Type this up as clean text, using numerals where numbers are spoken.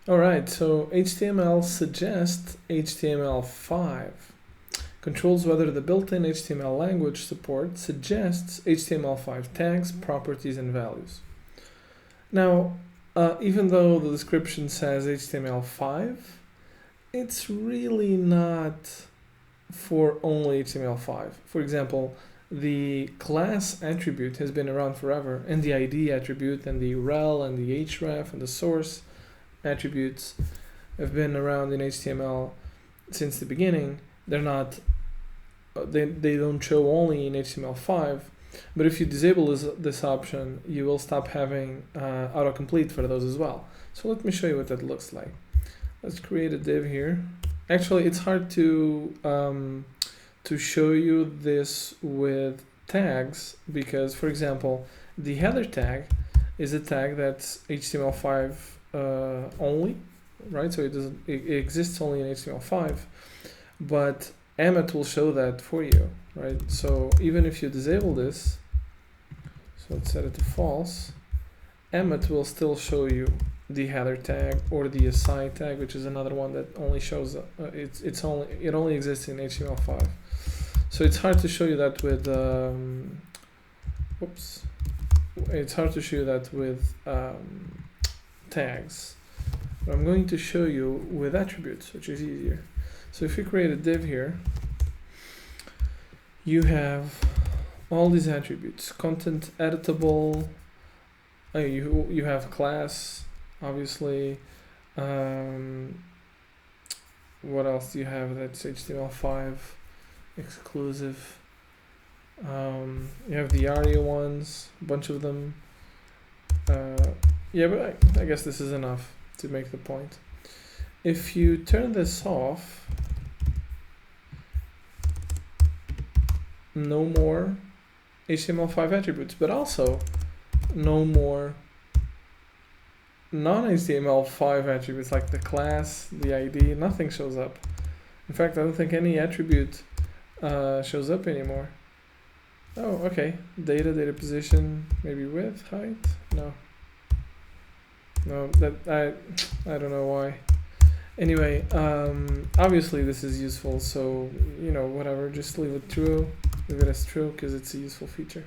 All right, so html.suggest.html5 controls whether the built-in HTML language support suggests HTML5 tags, properties, and values. Now, even though the description says HTML5, it's really not for only HTML5. For example, the class attribute has been around forever, and the ID attribute, and the rel, and the href, and the source attributes have been around in HTML since the beginning. They're not, they don't show only in HTML5, but if you disable this option, you will stop having autocomplete for those as well. So let me show you what that looks like. Let's create a div here. Actually, it's hard to show you this with tags because, for example, the header tag is a tag that's HTML5 only, right? So it exists only in HTML5, but Emmet will show that for you, right? So even if you disable this, so let's set it to false, Emmet will still show you the header tag or the aside tag, which is another one that only shows it only exists in HTML5. So it's hard to show you that with it's hard to show you that with tags. But I'm going to show you with attributes, which is easier. So if you create a div here, you have all these attributes: content editable. You have class, obviously. What else do you have that's HTML5 exclusive? You have the ARIA ones, a bunch of them. Yeah, but I guess this is enough to make the point. If you turn this off, no more HTML5 attributes, but also no more non-HTML5 attributes like the class, the ID, nothing shows up. In fact, I don't think any attribute shows up anymore. Oh, okay. Data position, maybe width, height? No, that I don't know why. Anyway, obviously this is useful, so whatever, just leave it as true because it's a useful feature.